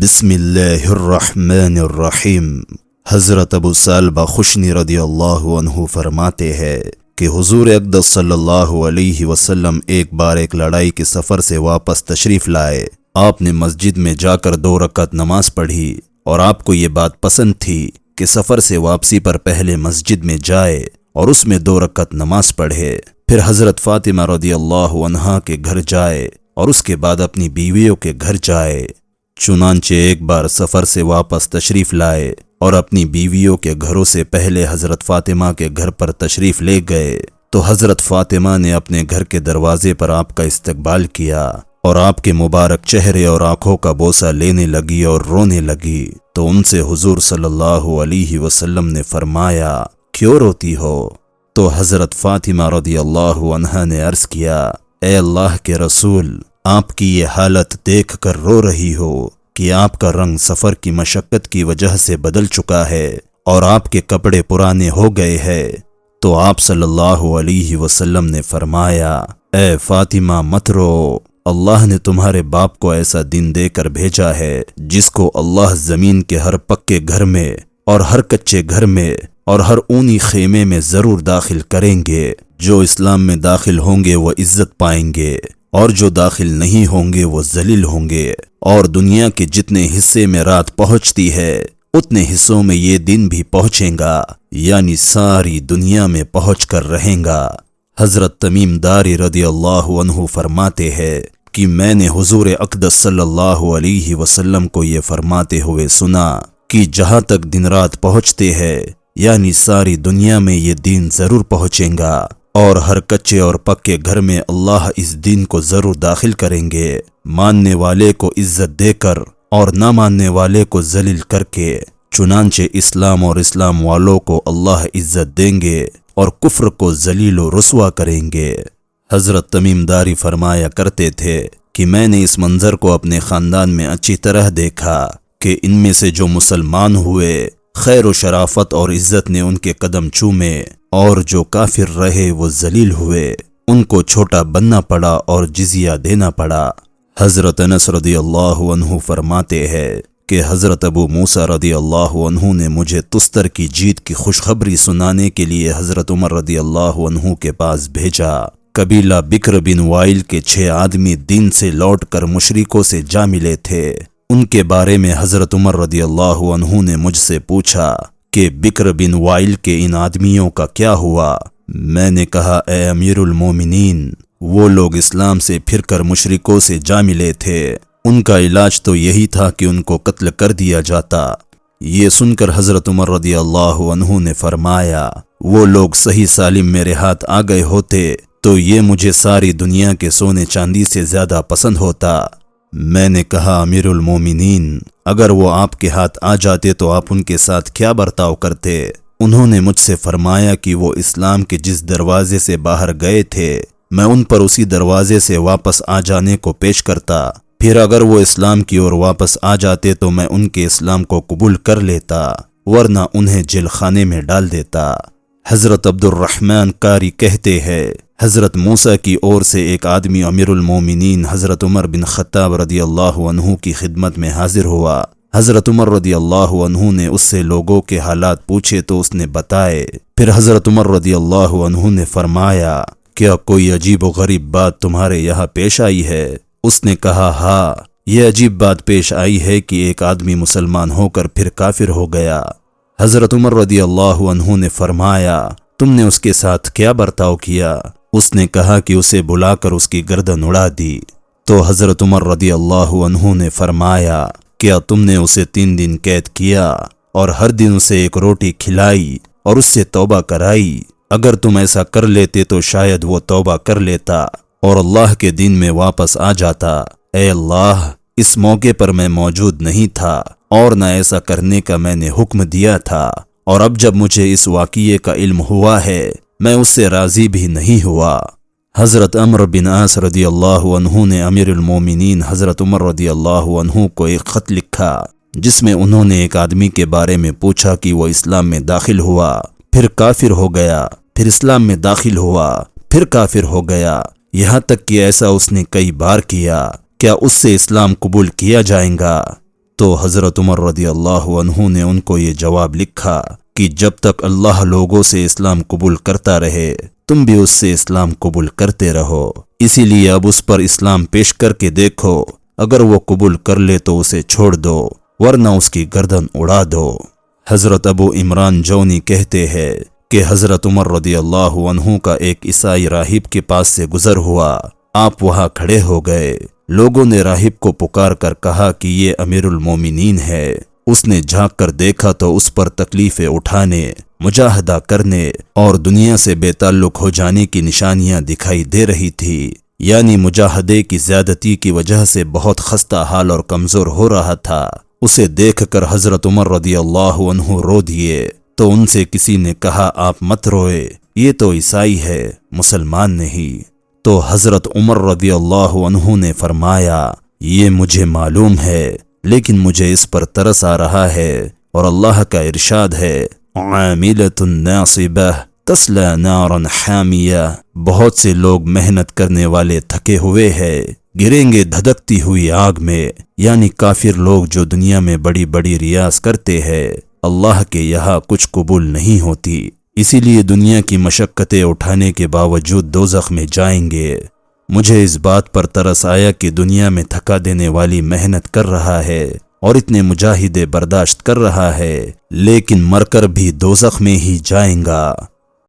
بسم اللہ الرحمن الرحیم۔ حضرت ابو سالبہ خشنی رضی اللہ عنہ فرماتے ہیں کہ حضور اقدس صلی اللہ علیہ وسلم ایک بار ایک لڑائی کے سفر سے واپس تشریف لائے۔ آپ نے مسجد میں جا کر 2 رکعت نماز پڑھی اور آپ کو یہ بات پسند تھی کہ سفر سے واپسی پر پہلے مسجد میں جائے اور اس میں 2 رکعت نماز پڑھے، پھر حضرت فاطمہ رضی اللہ عنہا کے گھر جائے اور اس کے بعد اپنی بیویوں کے گھر جائے۔ چنانچہ ایک بار سفر سے واپس تشریف لائے اور اپنی بیویوں کے گھروں سے پہلے حضرت فاطمہ کے گھر پر تشریف لے گئے تو حضرت فاطمہ نے اپنے گھر کے دروازے پر آپ کا استقبال کیا اور آپ کے مبارک چہرے اور آنکھوں کا بوسہ لینے لگی اور رونے لگی، تو ان سے حضور صلی اللہ علیہ وسلم نے فرمایا، کیوں روتی ہو؟ تو حضرت فاطمہ رضی اللہ عنہا نے عرض کیا، اے اللہ کے رسول، آپ کی یہ حالت دیکھ کر رو رہی ہو کہ آپ کا رنگ سفر کی مشقت کی وجہ سے بدل چکا ہے اور آپ کے کپڑے پرانے ہو گئے ہیں۔ تو آپ صلی اللہ علیہ وسلم نے فرمایا، اے فاطمہ مت رو، اللہ نے تمہارے باپ کو ایسا دن دے کر بھیجا ہے جس کو اللہ زمین کے ہر پکے گھر میں اور ہر کچے گھر میں اور ہر اونی خیمے میں ضرور داخل کریں گے۔ جو اسلام میں داخل ہوں گے وہ عزت پائیں گے اور جو داخل نہیں ہوں گے وہ ذلیل ہوں گے، اور دنیا کے جتنے حصے میں رات پہنچتی ہے اتنے حصوں میں یہ دن بھی پہنچیں گا، یعنی ساری دنیا میں پہنچ کر رہیں گا۔ حضرت تمیم داری رضی اللہ عنہ فرماتے ہیں کہ میں نے حضور اقدس صلی اللہ علیہ وسلم کو یہ فرماتے ہوئے سنا کہ جہاں تک دن رات پہنچتے ہیں یعنی ساری دنیا میں یہ دین ضرور پہنچیں گا، اور ہر کچے اور پکے گھر میں اللہ اس دین کو ضرور داخل کریں گے، ماننے والے کو عزت دے کر اور نہ ماننے والے کو ذلیل کر کے۔ چنانچہ اسلام اور اسلام والوں کو اللہ عزت دیں گے اور کفر کو ذلیل و رسوا کریں گے۔ حضرت تمیم داری فرمایا کرتے تھے کہ میں نے اس منظر کو اپنے خاندان میں اچھی طرح دیکھا کہ ان میں سے جو مسلمان ہوئے خیر و شرافت اور عزت نے ان کے قدم چومے، اور جو کافر رہے وہ ذلیل ہوئے، ان کو چھوٹا بننا پڑا اور جزیہ دینا پڑا۔ حضرت انس رضی اللہ عنہ فرماتے ہیں کہ حضرت ابو موسیٰ رضی اللہ عنہ نے مجھے تستر کی جیت کی خوشخبری سنانے کے لیے حضرت عمر رضی اللہ عنہ کے پاس بھیجا۔ قبیلہ بکر بن وائل کے 6 آدمی دین سے لوٹ کر مشرکوں سے جا ملے تھے۔ ان کے بارے میں حضرت عمر رضی اللہ عنہ نے مجھ سے پوچھا کہ بکر بن وائل کے ان آدمیوں کا کیا ہوا؟ میں نے کہا، اے امیر المومنین، وہ لوگ اسلام سے پھر کر مشرکوں سے جا ملے تھے، ان کا علاج تو یہی تھا کہ ان کو قتل کر دیا جاتا۔ یہ سن کر حضرت عمر رضی اللہ عنہ نے فرمایا، وہ لوگ صحیح سالم میرے ہاتھ آ گئے ہوتے تو یہ مجھے ساری دنیا کے سونے چاندی سے زیادہ پسند ہوتا۔ میں نے کہا، امیر المومنین، اگر وہ آپ کے ہاتھ آ جاتے تو آپ ان کے ساتھ کیا برتاؤ کرتے؟ انہوں نے مجھ سے فرمایا کہ وہ اسلام کے جس دروازے سے باہر گئے تھے میں ان پر اسی دروازے سے واپس آ جانے کو پیش کرتا، پھر اگر وہ اسلام کی اور واپس آ جاتے تو میں ان کے اسلام کو قبول کر لیتا، ورنہ انہیں جیل خانے میں ڈال دیتا۔ حضرت عبد الرحمن قاری کہتے ہیں، حضرت موسیٰ کی اور سے ایک آدمی امیر المومنین حضرت عمر بن خطاب رضی اللہ عنہ کی خدمت میں حاضر ہوا۔ حضرت عمر رضی اللہ عنہ نے اس سے لوگوں کے حالات پوچھے تو اس نے بتائے۔ پھر حضرت عمر رضی اللہ عنہ نے فرمایا، کیا کوئی عجیب و غریب بات تمہارے یہاں پیش آئی ہے؟ اس نے کہا، ہاں، یہ عجیب بات پیش آئی ہے کہ ایک آدمی مسلمان ہو کر پھر کافر ہو گیا۔ حضرت عمر رضی اللہ عنہ نے فرمایا، تم نے اس کے ساتھ کیا برتاؤ کیا؟ اس نے کہا کہ اسے بلا کر اس کی گردن اڑا دی۔ تو حضرت عمر رضی اللہ عنہ نے فرمایا، کیا تم نے اسے 3 دن قید کیا اور ہر دن اسے ایک روٹی کھلائی اور اس سے توبہ کرائی؟ اگر تم ایسا کر لیتے تو شاید وہ توبہ کر لیتا اور اللہ کے دین میں واپس آ جاتا۔ اے اللہ، اس موقع پر میں موجود نہیں تھا اور نہ ایسا کرنے کا میں نے حکم دیا تھا، اور اب جب مجھے اس واقعے کا علم ہوا ہے میں اس سے راضی بھی نہیں ہوا۔ حضرت عمرو بن عاص رضی اللہ عنہ نے امیر المومنین حضرت عمر رضی اللہ عنہ کو ایک خط لکھا جس میں انہوں نے ایک آدمی کے بارے میں پوچھا کہ وہ اسلام میں داخل ہوا، پھر کافر ہو گیا، پھر اسلام میں داخل ہوا، پھر کافر ہو گیا، یہاں تک کہ ایسا اس نے کئی بار کیا، کیا اس سے اسلام قبول کیا جائے گا؟ تو حضرت عمر رضی اللہ عنہ نے ان کو یہ جواب لکھا کہ جب تک اللہ لوگوں سے اسلام قبول کرتا رہے تم بھی اس سے اسلام قبول کرتے رہو، اسی لیے اب اس پر اسلام پیش کر کے دیکھو، اگر وہ قبول کر لے تو اسے چھوڑ دو ورنہ اس کی گردن اڑا دو۔ حضرت ابو عمران جونی کہتے ہیں کہ حضرت عمر رضی اللہ عنہ کا ایک عیسائی راہب کے پاس سے گزر ہوا، آپ وہاں کھڑے ہو گئے، لوگوں نے راہب کو پکار کر کہا کہ یہ امیر المومنین ہے، اس نے جھانک کر دیکھا تو اس پر تکلیفیں اٹھانے، مجاہدہ کرنے اور دنیا سے بے تعلق ہو جانے کی نشانیاں دکھائی دے رہی تھی، یعنی مجاہدے کی زیادتی کی وجہ سے بہت خستہ حال اور کمزور ہو رہا تھا۔ اسے دیکھ کر حضرت عمر رضی اللہ عنہ رو دیے تو ان سے کسی نے کہا آپ مت روئے، یہ تو عیسائی ہے، مسلمان نہیں۔ تو حضرت عمر رضی اللہ عنہ نے فرمایا یہ مجھے معلوم ہے، لیکن مجھے اس پر ترس آ رہا ہے، اور اللہ کا ارشاد ہے عاملۃ ناصبہ تصلی نارا حامیہ، بہت سے لوگ محنت کرنے والے تھکے ہوئے ہیں، گریں گے دھدکتی ہوئی آگ میں، یعنی کافر لوگ جو دنیا میں بڑی بڑی ریاض کرتے ہیں، اللہ کے یہاں کچھ قبول نہیں ہوتی، اسی لیے دنیا کی مشقتیں اٹھانے کے باوجود دوزخ میں جائیں گے۔ مجھے اس بات پر ترس آیا کہ دنیا میں تھکا دینے والی محنت کر رہا ہے اور اتنے مجاہدے برداشت کر رہا ہے، لیکن مر کر بھی دوزخ میں ہی جائیں گا۔